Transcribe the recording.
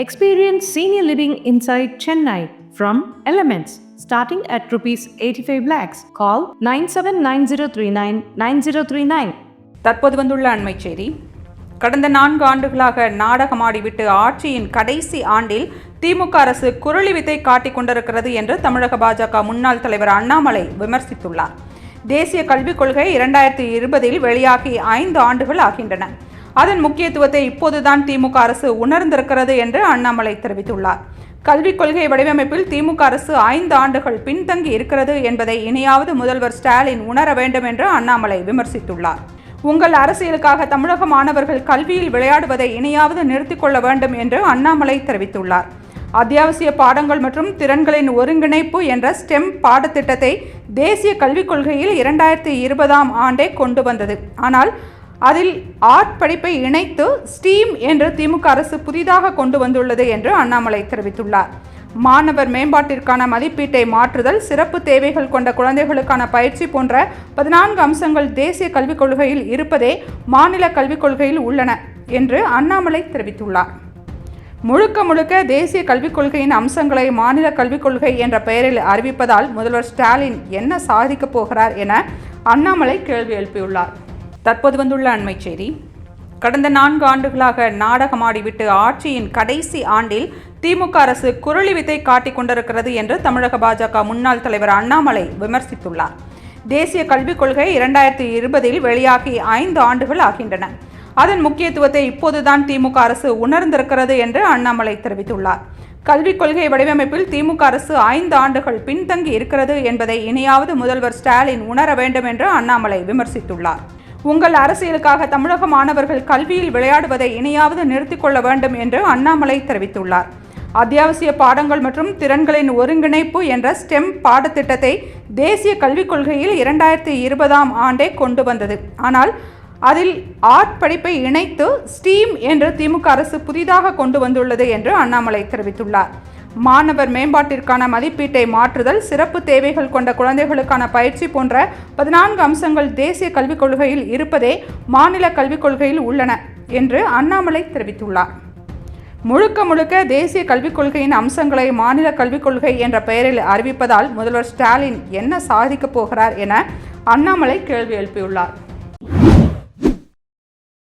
Experience senior living inside Chennai from Elements starting at rupees 85 lakhs. Call 9790399039. தற்போது வந்துள்ள அண்மை செய்தி. கடந்த 4 ஆண்டுகளாக நாடகமாடிவிட்டு ஆட்சியின் கடைசி ஆண்டில் திமுக அரசு குரலி வித்தை காட்டிக் கொண்டிருக்கிறது என்று தமிழக பாஜக முன்னாள் தலைவர் அண்ணாமலை விமர்சித்துள்ளார். தேசிய கல்விக் கொள்கை 2020 வெளியாகி 5 ஆண்டுகள் ஆகின்றன. அதன் முக்கியத்துவத்தை இப்போதுதான் திமுக அரசு உணர்ந்திருக்கிறது என்று அண்ணாமலை தெரிவித்துள்ளார். கல்விக் கொள்கை வடிவமைப்பில் திமுக அரசு 5 ஆண்டுகள் பின்தங்கி இருக்கிறது என்பதை இனியாவது முதல்வர் ஸ்டாலின் உணர வேண்டும் என்று அண்ணாமலை விமர்சித்துள்ளார். உங்கள் அரசியலுக்காக தமிழக மாணவர்கள் கல்வியில் விளையாடுவதை இனியாவது நிறுத்திக் கொள்ள வேண்டும் என்று அண்ணாமலை தெரிவித்துள்ளார். அத்தியாவசிய பாடங்கள் மற்றும் திறன்களின் ஒருங்கிணைப்பு என்ற ஸ்டெம் பாடத்திட்டத்தை தேசிய கல்விக் கொள்கையில் 2020ஆம் ஆண்டே கொண்டு வந்தது. ஆனால் அதில் ஆர்ட் படிப்பை இணைத்து ஸ்டீம் என்று திமுக அரசு புதிதாக கொண்டு வந்துள்ளது என்று அண்ணாமலை தெரிவித்துள்ளார். மாணவர் மேம்பாட்டிற்கான மதிப்பீட்டை மாற்றுதல், சிறப்பு தேவைகள் கொண்ட குழந்தைகளுக்கான பயிற்சி போன்ற 14 அம்சங்கள் தேசிய கல்விக் கொள்கையில் இருப்பதே மாநில கல்விக் கொள்கையில் உள்ளன என்று அண்ணாமலை தெரிவித்துள்ளார். முழுக்க தேசிய கல்விக் கொள்கையின் அம்சங்களை மாநில கல்விக் கொள்கை என்ற பெயரில் அறிவிப்பதால் முதல்வர் ஸ்டாலின் என்ன சாதிக்கப் போகிறார் என அண்ணாமலை கேள்வி எழுப்பியுள்ளார். தற்போது வந்துள்ள அண்மை செய்தி. கடந்த 4 ஆண்டுகளாக நாடகமாடிவிட்டு ஆட்சியின் கடைசி ஆண்டில் திமுக அரசு குரலி வித்தை காட்டிக் கொண்டிருக்கிறது என்று தமிழக பாஜக முன்னாள் தலைவர் அண்ணாமலை விமர்சித்துள்ளார். தேசிய கல்விக் கொள்கை 2020 வெளியாகி 5 ஆண்டுகள் ஆகின்றன. அதன் முக்கியத்துவத்தை இப்போதுதான் திமுக அரசு உணர்ந்திருக்கிறது என்று அண்ணாமலை தெரிவித்துள்ளார். கல்விக் கொள்கை வடிவமைப்பில் திமுக அரசு 5 ஆண்டுகள் பின்தங்கி இருக்கிறது என்பதை இனியாவது முதல்வர் ஸ்டாலின் உணர வேண்டும் என்று அண்ணாமலை விமர்சித்துள்ளார். உங்கள் அரசியலுக்காக தமிழக மாணவர்கள் கல்வியில் விளையாடுவதை இனியாவது நிறுத்திக் கொள்ள வேண்டும் என்று அண்ணாமலை தெரிவித்துள்ளார். அத்தியாவசிய பாடங்கள் மற்றும் திறன்களின் ஒருங்கிணைப்பு என்ற ஸ்டெம் பாடத்திட்டத்தை தேசிய கல்விக் கொள்கையில் 2020ஆம் ஆண்டே கொண்டு வந்தது. ஆனால் அதில் ஆர்ட் படிப்பை இணைத்து ஸ்டீம் என்று திமுக அரசு புதிதாக கொண்டு வந்துள்ளது என்று அண்ணாமலை தெரிவித்துள்ளார். மாணவர் மேம்பாட்டிற்கான மதிப்பீட்டை மாற்றுதல், சிறப்பு தேவைகள் கொண்ட குழந்தைகளுக்கான பயிற்சி போன்ற 14 அம்சங்கள் தேசிய கல்விக் கொள்கையில் இருப்பதே மாநில கல்விக் கொள்கையில் உள்ளன என்று அண்ணாமலை தெரிவித்துள்ளார். முழுக்க தேசிய கல்விக் கொள்கையின் அம்சங்களை மாநில கல்விக் கொள்கை என்ற பெயரில் அறிவிப்பதால் முதல்வர் ஸ்டாலின் என்ன சாதிக்கப் போகிறார் என அண்ணாமலை கேள்வி எழுப்பியுள்ளார்.